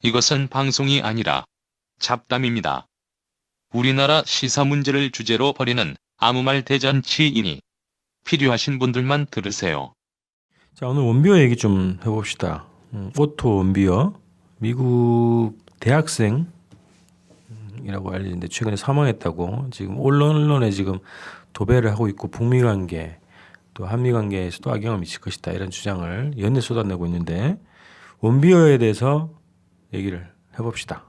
이것은 방송이 아니라 잡담입니다. 우리나라 시사 문제를 주제로 벌이는 아무 말 대잔치이니 필요하신 분들만 들으세요. 자, 오늘 원비어 얘기 좀 해봅시다. 오토 원비어, 미국 대학생이라고 알려졌는데 최근에 사망했다고 지금 언론에 지금 도배를 하고 있고 북미 관계 또 한미 관계에서도 악영향을 미칠 것이다 이런 주장을 연내 쏟아내고 있는데 원비어에 대해서 얘기를 해봅시다.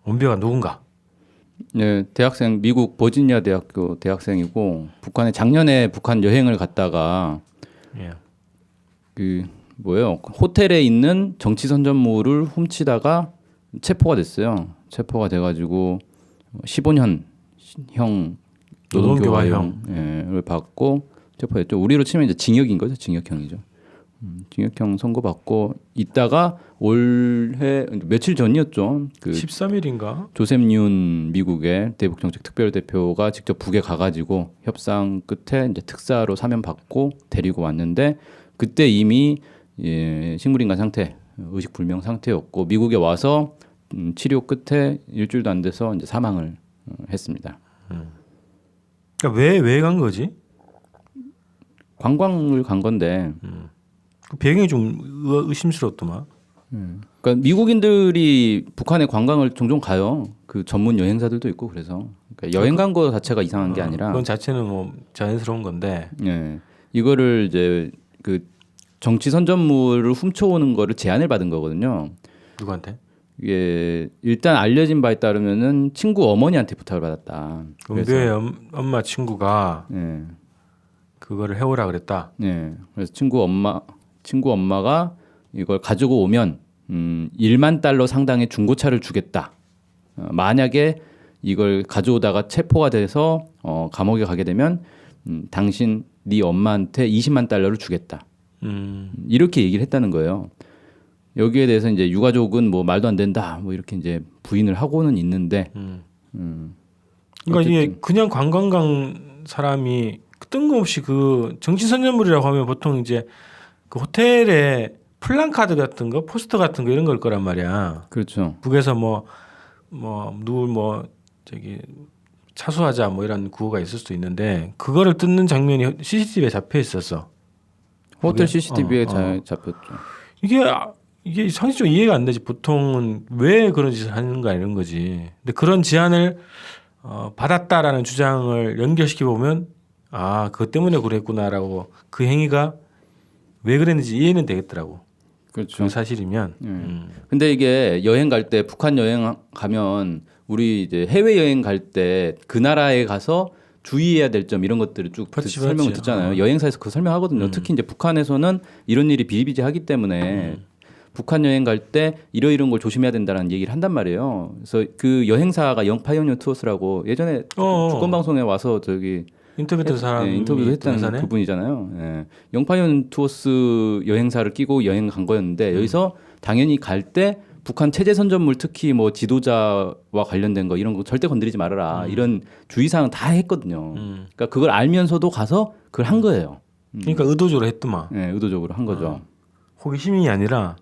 원비어가 누군가? 네, 대학생 미국 버지니아 대학교 대학생이고 북한에 작년에 북한 여행을 갔다가 예. 호텔에 있는 정치 선전물을 훔치다가 체포가 됐어요. 체포가 돼가지고 15년형 노동교화형을 받고 체포했죠. 우리로 치면 이제 징역인 거죠. 징역형이죠. 징역형 선고받고 있다가 올해 며칠 전이었죠. 13일인가? 조셉 윤 미국의 대북정책 특별대표가 직접 북에 가가지고 협상 끝에 이제 특사로 사면 받고 데리고 왔는데 그때 이미 식물인간 상태, 의식불명 상태였고 미국에 와서 치료 끝에 일주일도 안 돼서 이제 사망을 했습니다. 그러니까 왜 간 거지? 관광을 간 건데. 그 배경이 좀 의심스럽더만. 그러니까 미국인들이 북한에 관광을 종종 가요. 그 전문 여행사들도 있고 그래서 그러니까 여행 간 거 자체가 이상한 게 아니라 그건 자체는 뭐 자연스러운 건데. 예, 이거를 이제 그 정치 선전물을 훔쳐오는 거를 제안을 받은 거거든요. 누구한테? 이게 일단 알려진 바에 따르면은 친구 어머니한테 부탁을 받았다. 원비어의 엄마 친구가 예, 그거를 해오라 그랬다. 예, 그래서 친구 엄마가 이걸 가지고 오면 1만 달러 상당의 중고차를 주겠다. 만약에 이걸 가져오다가 체포가 돼서 감옥에 가게 되면 당신 네 엄마한테 20만 달러를 주겠다. 이렇게 얘기를 했다는 거예요. 여기에 대해서 이제 유가족은 뭐 말도 안 된다. 뭐 이렇게 이제 부인을 하고는 있는데. 그러니까 이게 그냥 관광 간 사람이 뜬금없이 그 정치 선전물이라고 하면 보통 이제 그 호텔에 플랜카드 같은 거, 포스터 같은 거 이런 걸 거란 말이야. 그렇죠. 북에서 누굴 저기 차수하자 뭐 이런 구호가 있을 수도 있는데 그거를 뜯는 장면이 CCTV에 잡혀 있었어. 호텔 CCTV에 잡혔죠. 이게 상식적으로 이해가 안 되지. 보통은 왜 그런 짓을 하는가 이런 거지. 근데 그런 제안을 받았다라는 주장을 연결시켜 보면 아, 그것 때문에 그랬구나라고 그 행위가 왜 그랬는지 이해는 되겠더라고. 그렇죠. 그 사실이면. 근데 이게 여행 갈 때 북한 여행 가면 우리 이제 해외 여행 갈 때 그 나라에 가서 주의해야 될 점 이런 것들을 쭉 설명을 듣잖아요. 여행사에서 그 설명하거든요. 특히 이제 북한에서는 이런 일이 비일비재하기 때문에 북한 여행 갈 때 이런 걸 조심해야 된다는 얘기를 한단 말이에요. 그래서 그 여행사가 영파이오니어 투어스라고 예전에 주권 방송에 와서 저기 인터뷰했던 사람 인터뷰도 했다는 그분이잖아요. 예. 영파이오니어 투어스 여행사를 끼고 여행 간 거였는데 여기서 당연히 갈 때 북한 체제 선전물 특히 뭐 지도자와 관련된 거 이런 거 절대 건드리지 말아라 이런 주의사항 다 했거든요. 그러니까 그걸 알면서도 가서 그걸 한 거예요. 그러니까 의도적으로 했더만. 네, 의도적으로 한 거죠. 호기심이 아니라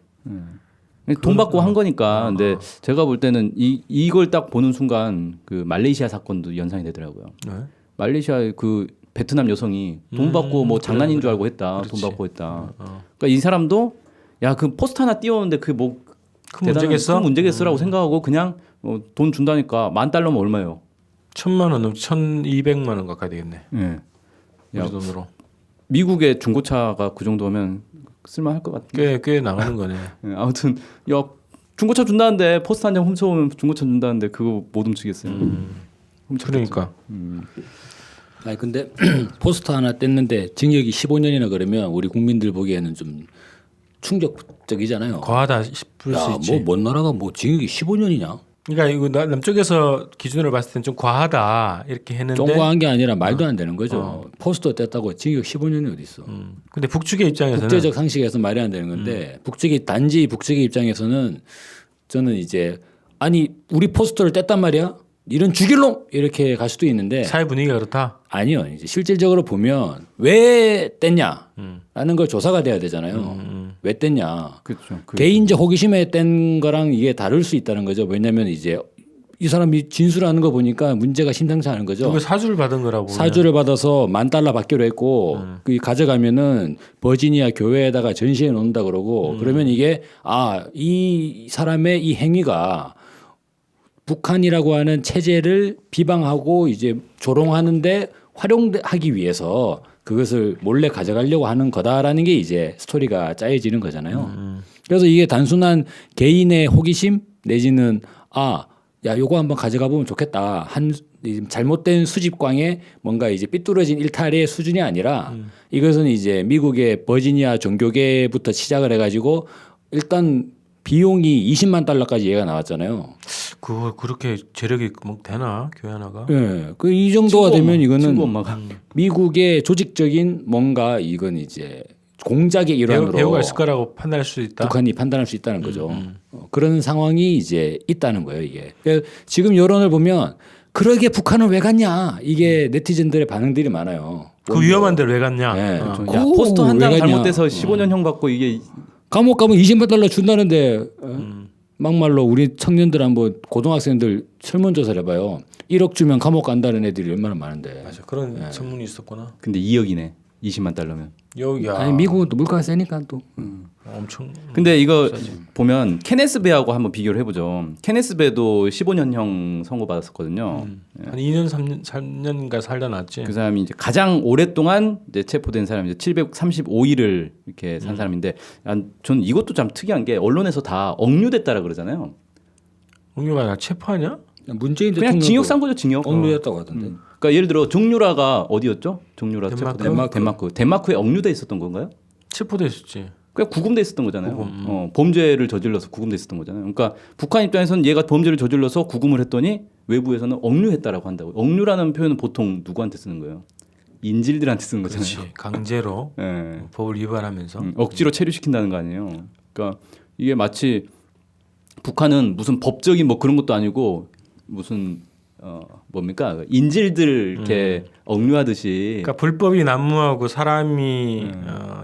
돈 받고 한 거니까. 근데 제가 볼 때는 이걸 딱 보는 순간 그 말레이시아 사건도 연상이 되더라고요. 네? 말레이시아 그 베트남 여성이 돈 받고 뭐 장난인 줄 알고 했다. 그렇지. 돈 받고 했다. 그러니까 이 사람도 야, 그 포스터 하나 띄웠는데 그 뭐 큰 문제겠어? 큰 문제겠어라고 생각하고 그냥 돈 준다니까 $10,000면 얼마예요? 1,000만 원, 1,200만 원 가까이 되겠네. 예. 우리 돈으로. 미국의 중고차가 그 정도면 쓸만할 것 같은데. 꽤 나가는 거네. 예, 아무튼 야 중고차 준다는데 포스터 한 장 훔쳐오면 중고차 준다는데 그거 못 훔치겠어요. 그러니까. 아니 근데 포스터 하나 뗐는데 징역이 15년이나 그러면 우리 국민들 보기에는 좀 충격적이잖아요. 과하다 싶을 수 있지. 뭐뭔 나라가 뭐 징역이 15년이냐? 그러니까 이거 남쪽에서 기준으로 봤을 땐 좀 과하다 이렇게 했는데. 좀 과한 게 아니라 말도 안 되는 거죠. 포스터 뗐다고 징역 15년이 어디 있어? 근데 북측의 입장에서는 국제적 상식에서 말이 안 되는 건데 단지 북측의 입장에서는 저는 이제 아니 우리 포스터를 뗐단 말이야? 이런 죽일놈 이렇게 갈 수도 있는데 사회 분위기가 그렇다. 아니요. 이제 실질적으로 보면 왜 뗐냐라는 걸 조사가 돼야 되잖아요. 왜 뗐냐. 그렇죠. 개인적 호기심에 뗀 거랑 이게 다를 수 있다는 거죠. 왜냐하면 이제 이 사람이 진술하는 거 보니까 문제가 심상치 않은 거죠. 누가 사주를 받은 거라고. 사주를 받아서 $10,000 받기로 했고 그 가져가면은 버지니아 교회에다가 전시해 놓는다 그러고 그러면 이게 이 사람의 이 행위가 북한이라고 하는 체제를 비방하고 이제 조롱하는데 활용하기 위해서 그것을 몰래 가져가려고 하는 거다라는 게 이제 스토리가 짜여지는 거잖아요. 그래서 이게 단순한 개인의 호기심 내지는 야 요거 한번 가져가 보면 좋겠다 한 잘못된 수집광에 뭔가 이제 삐뚤어진 일탈의 수준이 아니라 이것은 이제 미국의 버지니아 종교계부터 시작을 해가지고 일단 비용이 $200,000까지 얘가 나왔잖아요. 그거 그렇게 재력이 뭐 되나 교회 하나가? 예, 그 이 정도가 되면 이거는 친구 엄마가 미국의 조직적인 뭔가 이건 이제 공작의 일환으로 배우가 있을 거라고 판단할 수 있다. 북한이 판단할 수 있다는 거죠. 그런 상황이 이제 있다는 거예요. 이게 그러니까 지금 여론을 보면 그러게 북한은 왜 갔냐 이게 네티즌들의 반응들이 많아요. 그 위험한 데를 왜 갔냐? 네. 어. 야, 포스터 한 장 왜 갔냐. 잘못돼서 15년형 받고 이게 감옥 가면 $200,000 준다는데 막말로 우리 청년들 한번 고등학생들 설문조사를 해봐요. 1억 주면 감옥 간다는 애들이 얼마나 많은데. 맞아 그런 소문이 있었구나. 근데 2억이네. $200,000면. 여기야. 아니 미국은 또 물가가 세니까 또. 엄청. 근데 이거 보면 케네스 베하고 한번 비교를 해보죠. 케네스 베도 15년형 선고받았었거든요. 한 2년 3년인가 살다 났지. 그 사람이 이제 가장 오랫동안 이제 체포된 사람이 이제 735일을 이렇게 산 사람인데, 전 이것도 참 특이한 게 언론에서 다 억류됐다라 그러잖아요. 홍유가 나 체포하냐? 문재인 그냥 대통령도 징역 산 거죠, 징역. 억류했다고 하던데. 그러니까 예를 들어 종류라가 어디였죠? 종류라 덴마크. 덴마크에 억류돼 있었던 건가요? 체포돼 있었지. 그냥 구금돼 있었던 거잖아요. 범죄를 저질러서 구금돼 있었던 거잖아요. 그러니까 북한 입장에서는 얘가 범죄를 저질러서 구금을 했더니 외부에서는 억류했다라고 한다고. 억류라는 표현은 보통 누구한테 쓰는 거예요? 인질들한테 쓰는 거잖아요. 그렇지. 강제로 예. 법을 위반하면서. 억지로 체류시킨다는 거 아니에요. 그러니까 이게 마치 북한은 무슨 법적인 뭐 그런 것도 아니고 무슨 뭡니까 인질들 이렇게 억류하듯이. 그러니까 불법이 난무하고 사람이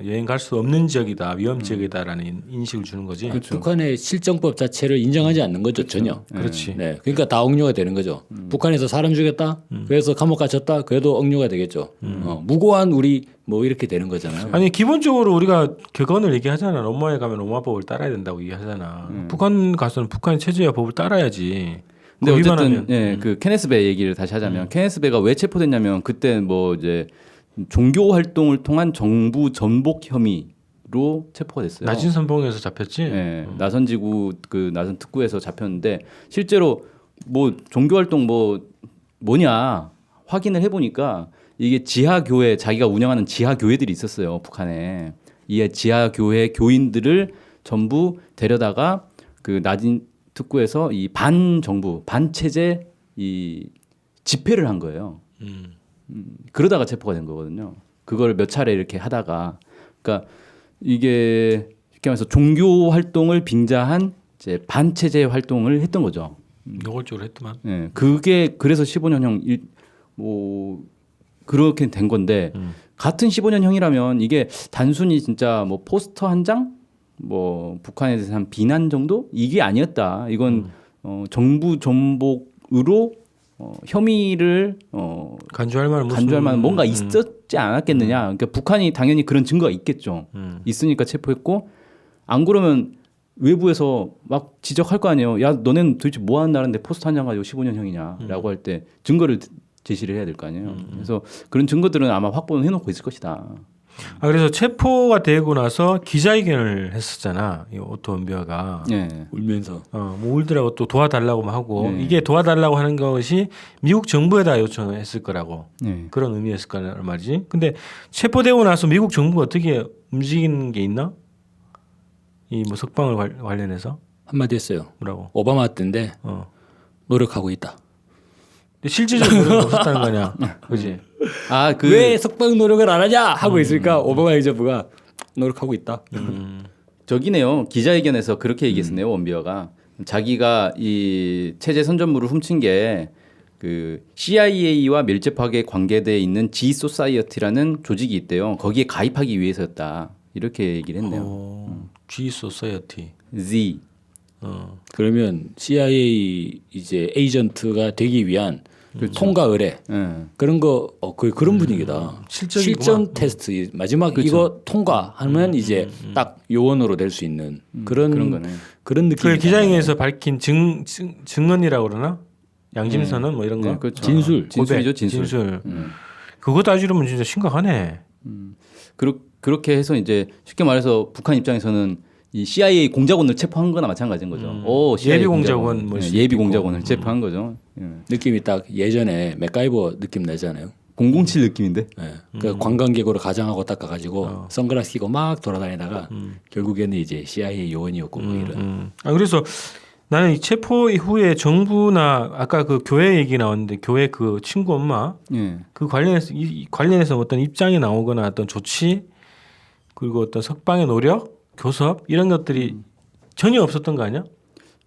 여행 갈 수 없는 지역이다, 위험 지역이다라는 인식을 주는 거지. 그렇죠. 북한의 실정법 자체를 인정하지 않는 거죠 전혀. 그렇지. 네, 그러니까 다 억류가 되는 거죠. 북한에서 사람 죽였다, 그래서 감옥 갇혔다, 그래도 억류가 되겠죠. 무고한 우리 뭐 이렇게 되는 거잖아요. 아니 기본적으로 우리가 격언을 얘기하잖아. 로마에 가면 로마 법을 따라야 된다고 얘기하잖아. 북한 가서는 북한의 체제와 법을 따라야지. 근데 그거 어쨌든 위반하면. 예, 그 케네스 베 얘기를 다시 하자면 케네스 베가 왜 체포됐냐면 그때 뭐 이제 종교 활동을 통한 정부 전복 혐의로 체포가 됐어요. 나진 선봉에서 잡혔지. 예, 나선지구 그 나선 특구에서 잡혔는데 실제로 뭐 종교 활동 뭐냐 확인을 해보니까 이게 지하 교회 자기가 운영하는 지하 교회들이 있었어요 북한에. 이 지하 교회 교인들을 전부 데려다가 그 나진 특구에서 이 반정부 반체제 이 집회를 한 거예요. 그러다가 체포가 된 거거든요. 그걸 몇 차례 이렇게 하다가 그러니까 이게 쉽게 말해서 종교 활동을 빙자한 이제 반체제 활동을 했던 거죠. 노골적으로 했더만. 예, 그게 그래서 15년형 뭐 그렇게 된 건데 같은 15년형이라면 이게 단순히 진짜 뭐 포스터 한 장, 뭐 북한에 대해서 한 비난 정도 이게 아니었다. 이건 정부 전복으로 혐의를 간주할 만한 간주할 만한 뭔가 있었지 않았겠느냐. 그러니까 북한이 당연히 그런 증거가 있겠죠. 있으니까 체포했고 안 그러면 외부에서 막 지적할 거 아니에요. 야, 너네는 도대체 뭐 하는 나라인데 포스터 한 장 가지고 15년형이냐라고 할 때 증거를 제시를 해야 될 거 아니에요. 그래서 그런 증거들은 아마 확보는 해놓고 있을 것이다. 그래서 체포가 되고 나서 기자회견을 했었잖아. 이 오토 은비어가. 네. 울면서. 뭐 울더라고 또 도와달라고 하고 네. 이게 도와달라고 하는 것이 미국 정부에다 요청을 했을 거라고 네. 그런 의미였을 거란 말이지. 근데 체포되고 나서 미국 정부가 어떻게 움직이는 게 있나? 이 뭐 석방을 관련해서 한마디 했어요. 뭐라고? 오바마 때인데 노력하고 있다. 근데 실질적으로 없었다는 거냐? 그지? 아, 왜 석방 노력을 안 하냐 하고 있으니까 오바마 행정부가 노력하고 있다. 저기네요. 기자회견에서 그렇게 얘기했었네요. 원비어가 자기가 이 체제 선전물을 훔친 게 그 CIA와 밀접하게 관계돼 있는 G 소사이어티라는 조직이 있대요. 거기에 가입하기 위해서였다. 이렇게 얘기를 했네요. G Society. Z. 그러면 CIA 이제 에이전트가 되기 위한 통과 의뢰 그런 거 그런 분위기다. 실적이구만. 실전 테스트 마지막 이거 통과하면 이제 딱 요원으로 될 수 있는 그런 거네. 그런 느낌. 그 기자회견에서 밝힌 증언이라고 그러나 양심선언 뭐 이런 거. 네, 그렇죠. 진술. 진술이죠, 진술. 진술. 그거 따지려면 진짜 심각하네. 그렇게 해서 이제 쉽게 말해서 북한 입장에서는 이 CIA 공작원을 체포한 거나 마찬가지인 거죠. CIA 예비 공작원 뭐 네, 예비 공작원을 체포한 거죠. 느낌이 딱 예전에 맥가이버 느낌 나잖아요. 007 느낌인데. 네. 그 관광객으로 가장하고 딱 가가지고 선글라스 끼고 막 돌아다니다가 결국에는 이제 CIA 요원이었고 뭐 이런. 그래서 나는 이 체포 이후에 정부나 아까 그 교회 얘기 나왔는데 교회 그 친구 엄마 예. 그 관련해서 어떤 입장이 나오거나 어떤 조치 그리고 어떤 석방의 노력, 교섭 이런 것들이 전혀 없었던 거 아니야?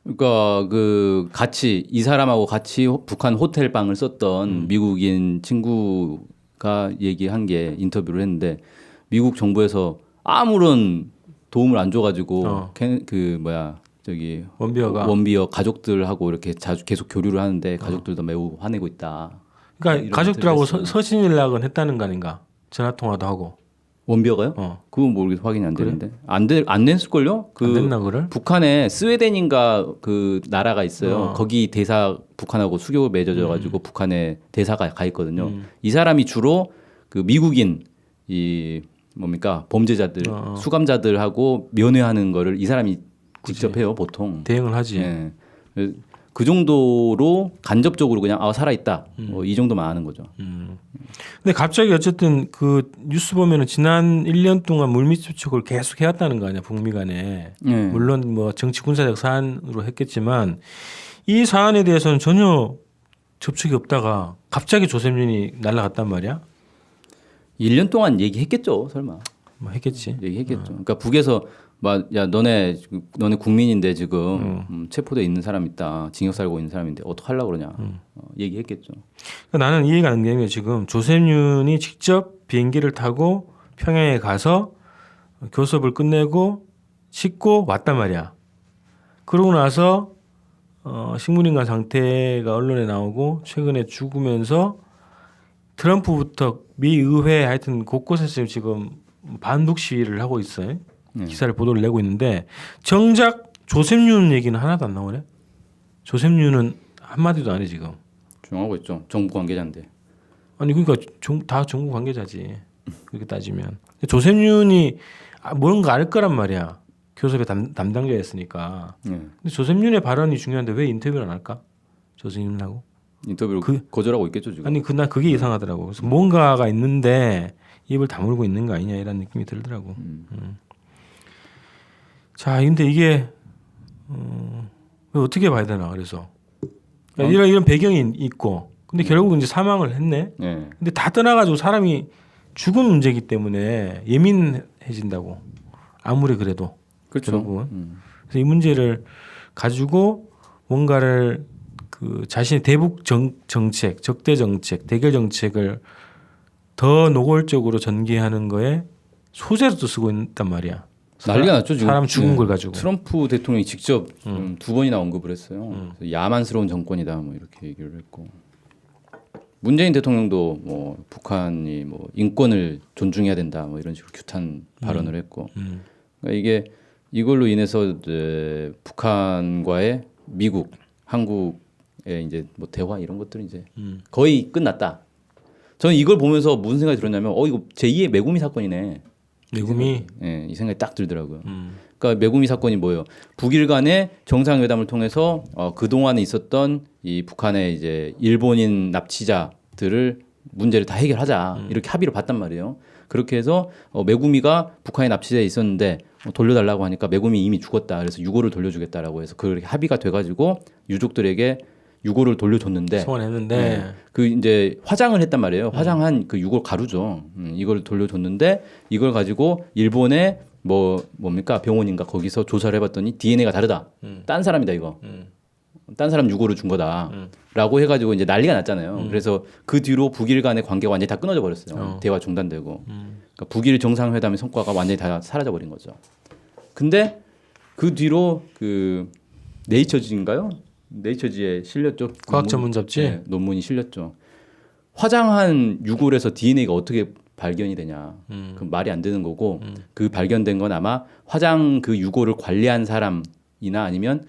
그러니까 그 같이 이 사람하고 같이 북한 호텔 방을 썼던 미국인 친구가 얘기한 게 인터뷰를 했는데 미국 정부에서 아무런 도움을 안 줘가지고 그 뭐야 저기 원비어 가족들하고 이렇게 자주 계속 교류를 하는데 가족들도 매우 화내고 있다. 그러니까 가족들하고 서신 연락은 했다는 거 아닌가? 전화 통화도 하고. 원비어가요? 그건 모르겠어 확인이 안 되는데 안 냈을걸요? 안 됐나 그를? 북한에 스웨덴인가 그 나라가 있어요. 거기 대사 북한하고 수교 맺어져 가지고 북한에 대사가 가 있거든요. 이 사람이 주로 그 미국인 이 뭡니까 범죄자들 수감자들하고 면회하는 거를 이 사람이 직접 해요 보통. 대응을 하지. 예. 그 정도로 간접적으로 그냥 살아 있다. 이 정도만 아는 거죠. 근데 갑자기 어쨌든 그 뉴스 보면은 지난 1년 동안 물밑 접촉을 계속 해왔다는 거 아니야 북미 간에. 물론 뭐 정치 군사적 사안으로 했겠지만 이 사안에 대해서는 전혀 접촉이 없다가 갑자기 조셉윤이 날아갔단 말이야. 1년 동안 얘기했겠죠, 설마. 뭐 했겠지. 얘기했겠죠. 그러니까 북에서 막 야 너네 국민인데 지금 체포돼 있는 사람 있다, 징역 살고 있는 사람인데 어떡 하려고 그러냐, 얘기했겠죠. 그러니까 나는 이해가 안 되는 게 지금 조셉윤이 직접 비행기를 타고 평양에 가서 교섭을 끝내고 싣고 왔단 말이야. 그러고 나서 식물인간 상태가 언론에 나오고 최근에 죽으면서 트럼프부터 미 의회 하여튼 곳곳에서 지금 반북 시위를 하고 있어요. 기사를 보도를 내고 있는데 정작 조셉윤 얘기는 하나도 안 나오네. 조셉윤은 한마디도 안 해 지금. 조용하고 있죠. 정부 관계자인데. 아니 그러니까 다 정부 관계자지. 그렇게 따지면 조셉윤이 뭔가 알 거란 말이야. 교섭의 담당자였으니까. 근데 조셉윤의 발언이 중요한데 왜 인터뷰를 안 할까? 조셉윤하고. 인터뷰를 거절하고 있겠죠 지금. 아니 난 그게 이상하더라고. 그래서 뭔가가 있는데 입을 다물고 있는 거 아니냐 이런 느낌이 들더라고. 자, 근데 이게 어떻게 봐야 되나 그래서 그러니까 이런 배경이 있고, 근데 결국 이제 사망을 했네. 근데 다 떠나가지고 사람이 죽은 문제이기 때문에 예민해진다고 아무리 그래도. 그렇죠. 결국은. 그래서 이 문제를 가지고 뭔가를 그 자신의 대북 정책, 적대 정책, 대결 정책을 더 노골적으로 전개하는 거에 소재로도 쓰고 있단 말이야. 난리가 났죠 지금. 사람 죽은 걸 가지고. 트럼프 대통령이 직접 2번이나 언급을 했어요. 그래서 야만스러운 정권이다 뭐 이렇게 얘기를 했고, 문재인 대통령도 뭐 북한이 뭐 인권을 존중해야 된다 뭐 이런 식으로 규탄 발언을 했고, 그러니까 이게 이걸로 인해서 이제 북한과의 미국, 한국의 이제 뭐 대화 이런 것들은 이제 거의 끝났다. 저는 이걸 보면서 무슨 생각이 들었냐면 이거 제2의 메구미 사건이네. 메구미. 예, 이 생각이 딱 들더라고요. 그러니까 메구미 사건이 뭐예요? 북일 간의 정상회담을 통해서 그 동안에 있었던 이 북한의 이제 일본인 납치자들을 문제를 다 해결하자 이렇게 합의를 봤단 말이에요. 그렇게 해서 메구미가 북한에 납치돼 있었는데 돌려달라고 하니까 메구미 이미 죽었다. 그래서 유고를 돌려주겠다라고 해서 그렇게 합의가 돼가지고 유족들에게 유고를 돌려줬는데 소원했는데 그 이제 화장을 했단 말이에요. 화장한 그 유골 가루죠. 이걸 돌려줬는데 이걸 가지고 일본의 뭡니까 병원인가 거기서 조사를 해봤더니 DNA가 다르다. 딴 사람이다 이거. 딴 사람 유고를 준 거다라고 해가지고 이제 난리가 났잖아요. 그래서 그 뒤로 북일 간의 관계가 완전히 다 끊어져 버렸어요. 대화 중단되고 그러니까 북일 정상회담의 성과가 완전히 다 사라져 버린 거죠. 근데 그 뒤로 그 네이처지인가요? 네이처지에 실렸죠. 과학 전문 잡지. 네, 논문이 실렸죠. 화장한 유골에서 DNA가 어떻게 발견이 되냐? 그 말이 안 되는 거고 그 발견된 건 아마 화장 그 유골을 관리한 사람이나 아니면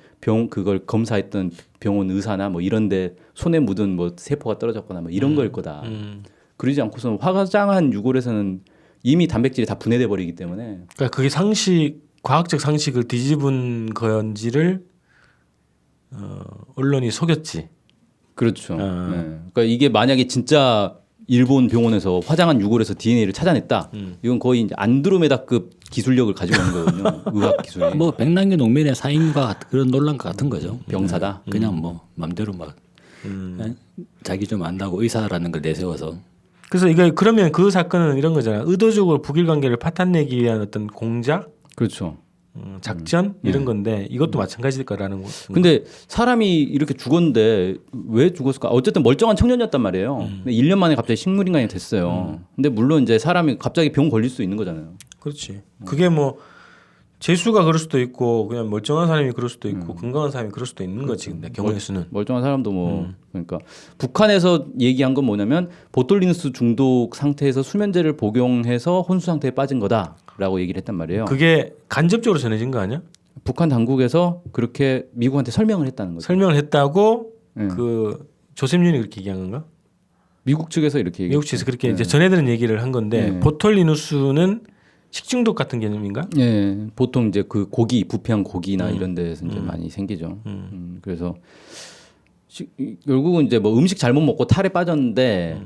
그걸 검사했던 병원 의사나 뭐 이런데 손에 묻은 뭐 세포가 떨어졌거나 뭐 이런 거일 거다. 그러지 않고서는 화장한 유골에서는 이미 단백질이 다 분해돼 버리기 때문에. 그러니까 그게 과학적 상식을 뒤집은 건지를 언론이 속였지. 그렇죠. 네. 그러니까 이게 만약에 진짜 일본 병원에서 화장한 유골에서 DNA를 찾아냈다. 이건 거의 이제 안드로메다급 기술력을 가지고 있는 거거든요. 의학 기술이. 뭐 백남기 농민의 사인과 그런 논란과 같은 거죠. 병사다. 그냥 뭐 맘대로 막 자기 좀 안다고 의사라는 걸 내세워서. 그래서 이게 그러면 그 사건은 이런 거잖아. 의도적으로 북일 관계를 파탄내기 위한 어떤 공작, 그렇죠. 작전 이런 건데 이것도 마찬가지일 거라는 거. 근데 사람이 이렇게 죽었는데 왜 죽었을까? 어쨌든 멀쩡한 청년이었단 말이에요. 근데 1년 만에 갑자기 식물인간이 됐어요. 근데 물론 이제 사람이 갑자기 병 걸릴 수 있는 거잖아요. 그렇지. 그게 뭐 재수가 그럴 수도 있고 그냥 멀쩡한 사람이 그럴 수도 있고 건강한 사람이 그럴 수도 있는 거지. 근데 경우의 수는. 멀쩡한 사람도 뭐 그러니까 북한에서 얘기한 건 뭐냐면 보톨리누스 중독 상태에서 수면제를 복용해서 혼수 상태에 빠진 거다라고 얘기를 했단 말이에요. 그게 간접적으로 전해진 거 아니야? 북한 당국에서 그렇게 미국한테 설명을 했다는 거죠. 설명을 했다고 네. 그 조셉윤이 그렇게 얘기한 건가? 미국 측에서 이렇게 얘기했죠. 미국 측에서 그렇게 이제 전해드는 얘기를 한 건데 네. 보톨리누스는 식중독 같은 개념인가? 예, 보통 이제 그 고기 부패한 고기나 이런 데서 이제 많이 생기죠. 그래서 결국은 이제 뭐 음식 잘못 먹고 탈에 빠졌는데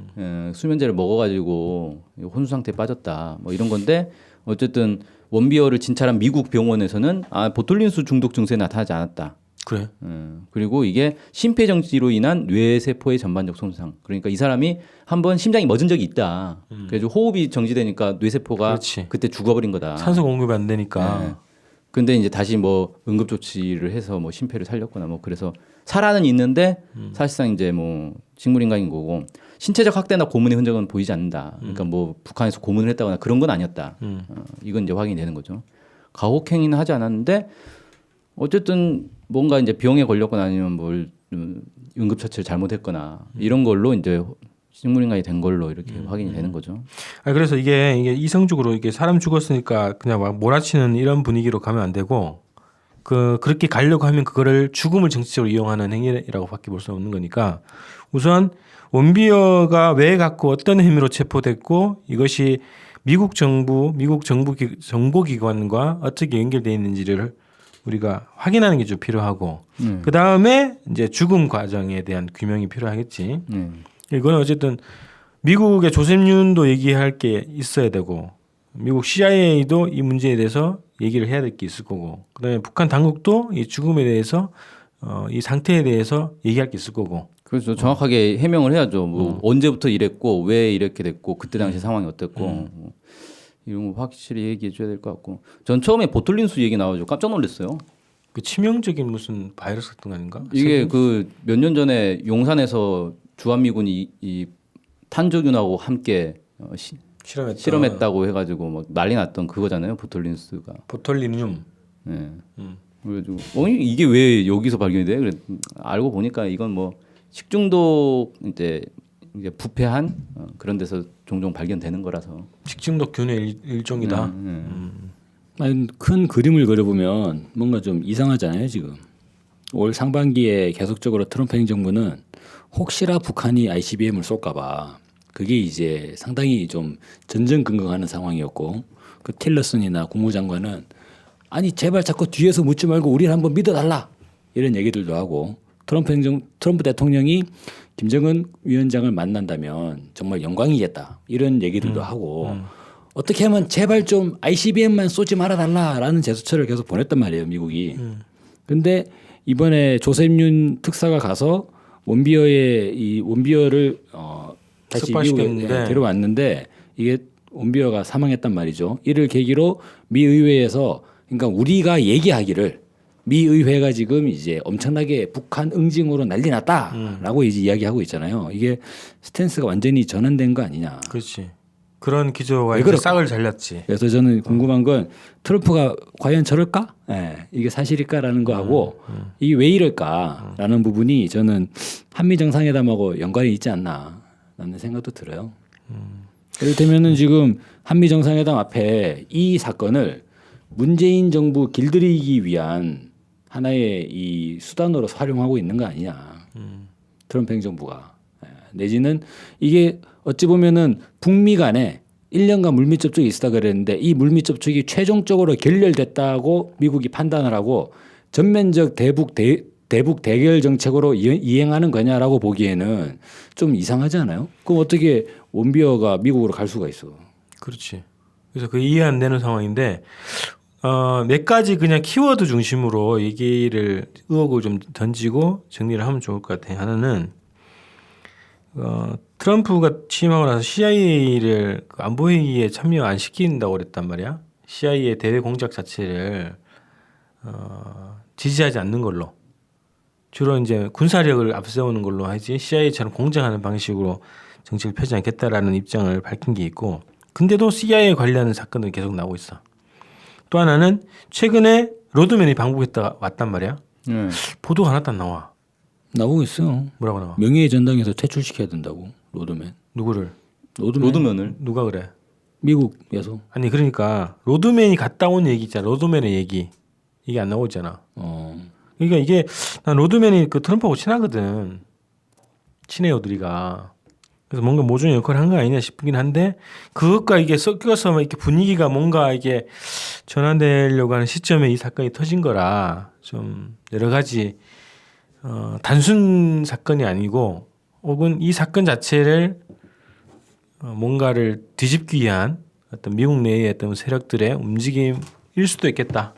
수면제를 먹어가지고 혼수 상태에 빠졌다. 뭐 이런 건데 어쨌든 원비어를 진찰한 미국 병원에서는 보톨린수 중독 증세에 나타나지 않았다. 그래. 그리고 이게 심폐정지로 인한 뇌세포의 전반적 손상. 그러니까 이 사람이 한번 심장이 멎은 적이 있다. 그래서 호흡이 정지되니까 뇌세포가 그렇지. 그때 죽어버린 거다. 산소 공급이 안 되니까. 네. 근데 이제 다시 뭐 응급조치를 해서 뭐 심폐를 살렸거나 뭐 그래서 살아는 있는데 사실상 이제 뭐 식물인간인 거고 신체적 학대나 고문의 흔적은 보이지 않는다. 그러니까 뭐 북한에서 고문을 했다거나 그런 건 아니었다. 이건 이제 확인이 되는 거죠. 가혹행위는 하지 않았는데 어쨌든 뭔가 이제 병에 걸렸거나 아니면 뭘 응급처치를 잘못했거나 이런 걸로 이제 식물인간이 된 걸로 이렇게 확인이 되는 거죠. 그래서 이게 이성적으로 이게 사람 죽었으니까 그냥 막 몰아치는 이런 분위기로 가면 안 되고 그렇게 가려고 하면 그거를 죽음을 정치적으로 이용하는 행위라고밖에 볼 수 없는 거니까 우선 원비어가 왜 갖고 어떤 혐의로 체포됐고 이것이 미국 정부 정보기관과 어떻게 연결되어 있는지를 우리가 확인하는 게 좀 필요하고 그 다음에 이제 죽음 과정에 대한 규명이 필요하겠지. 이거는 어쨌든 미국의 조셉윤도 얘기할 게 있어야 되고 미국 CIA도 이 문제에 대해서 얘기를 해야 될 게 있을 거고 그다음에 북한 당국도 이 죽음에 대해서 이 상태에 대해서 얘기할 게 있을 거고. 그렇죠. 정확하게 해명을 해야죠. 뭐 언제부터 이랬고 왜 이렇게 됐고 그때 당시 상황이 어땠고 뭐 이런 거 확실히 얘기해 줘야 될 것 같고. 전 처음에 보톨린수 얘기 나와가지고 깜짝 놀랐어요. 그 치명적인 무슨 바이러스 같은 거 아닌가? 이게 그 몇 년 전에 용산에서 주한미군이 이 탄저균하고 함께 실험했다고 해가지고 막 난리 났던 그거잖아요. 보톨린스가. 보톨리늄. 네. 그래가지고 이게 왜 여기서 발견이 돼? 그래 알고 보니까 이건 뭐 식중독 이제 부패한 그런 데서 종종 발견되는 거라서. 식중독균의 일종이다. 아니, 큰 그림을 그려보면 뭔가 좀 이상하잖아요 지금. 올 상반기에 계속적으로 트럼프 행정부는 혹시나 북한이 ICBM을 쏠까봐 그게 이제 상당히 좀 전전긍긍하는 상황이었고 그 틸러슨이나 국무장관은 아니 제발 자꾸 뒤에서 묻지 말고 우리를 한번 믿어달라 이런 얘기들도 하고 트럼프 대통령이 김정은 위원장을 만난다면 정말 영광이겠다 이런 얘기들도 하고 어떻게 하면 제발 좀 ICBM만 쏘지 말아달라라는 제스처를 계속 보냈단 말이에요 미국이. 근데 이번에 조셉윤 특사가 가서 원비어를 다시 미국에 데려왔는데 이게 원비어가 사망했단 말이죠. 이를 계기로 미 의회에서 그러니까 우리가 얘기하기를 미 의회가 지금 이제 엄청나게 북한 응징으로 난리 났다라고 이제 이야기하고 있잖아요. 이게 스탠스가 완전히 전환된 거 아니냐. 그렇지. 그런 기조가 왜 이제 그럴까? 싹을 잘렸지. 그래서 저는 궁금한 건 트럼프가 과연 저럴까? 예, 이게 사실일까라는 거하고 이게 왜 이럴까라는 부분이 저는 한미 정상회담하고 연관이 있지 않나라는 생각도 들어요. 이를테면은 지금 한미 정상회담 앞에 이 사건을 문재인 정부 길들이기 위한 하나의 이 수단으로 활용하고 있는 거 아니냐. 트럼프 행정부가. 예, 내지는 이게 어찌 보면은 북미 간에 1년간 물밑 접촉이 있었다 그랬는데 이 물밑 접촉이 최종적으로 결렬됐다고 미국이 판단을 하고 전면적 대북 대결 정책으로 이행하는 거냐라고 보기에는 좀 이상하지 않아요? 그럼 어떻게 원비어가 미국으로 갈 수가 있어? 그렇지. 그래서 그 이해 안 되는 상황인데 몇 가지 그냥 키워드 중심으로 얘기를 의혹을 좀 던지고 정리를 하면 좋을 것 같아요. 하나는 트럼프가 취임하고 나서 CIA를 안보회의에 참여 안 시킨다고 그랬단 말이야. CIA 대외 공작 자체를 지지하지 않는 걸로 주로 이제 군사력을 앞세우는 걸로 하지 CIA처럼 공작하는 방식으로 정책을 펴지 않겠다라는 입장을 밝힌 게 있고, 근데도 CIA 관련 사건들이 계속 나오고 있어. 또 하나는 최근에 로드맨이 방북했다 왔단 말이야. 보도가 하나도 안 나와. 나오고 있어요. 뭐라고 나와? 명예의 전당에서 퇴출시켜야 된다고 로드맨. 누구를? 로드맨을 누가 그래? 미국에서. 아니 그러니까 로드맨이 갔다 온 얘기 있잖아. 로드맨의 얘기 이게 안 나오잖아. 그러니까 이게 난 로드맨이 그 트럼프하고 친하거든. 친해요 둘이가. 그래서 뭔가 모종의 역할을 한 거 아니냐 싶긴 한데 그것과 이게 섞여서 막 이렇게 분위기가 뭔가 이게 전환되려고 하는 시점에 이 사건이 터진 거라 좀 여러 가지 단순 사건이 아니고 혹은 이 사건 자체를 뭔가를 뒤집기 위한 어떤 미국 내의 어떤 세력들의 움직임일 수도 있겠다.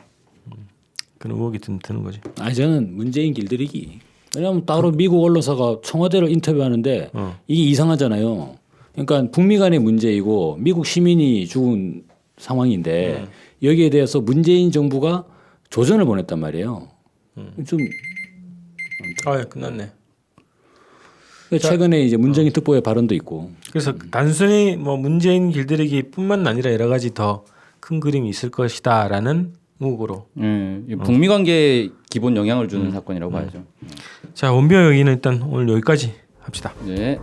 그런 의혹이 드는 거지. 아니 저는 문재인 길들이기. 왜냐하면 따로 미국 언론사가 청와대를 인터뷰하는데 이게 이상하잖아요. 그러니까 북미 간의 문제이고 미국 시민이 죽은 상황인데 여기에 대해서 문재인 정부가 조전을 보냈단 말이에요. 좀 아, 끝났네. 최근에 이제 문정인 특보의 발언도 있고. 그래서 단순히 뭐 문재인 길들이기뿐만 아니라 여러 가지 더 큰 그림이 있을 것이다라는 의혹으로. 북미 관계에 기본 영향을 주는 사건이라고 봐야죠. 자, 원비어 얘기는 일단 오늘 여기까지 합시다. 네.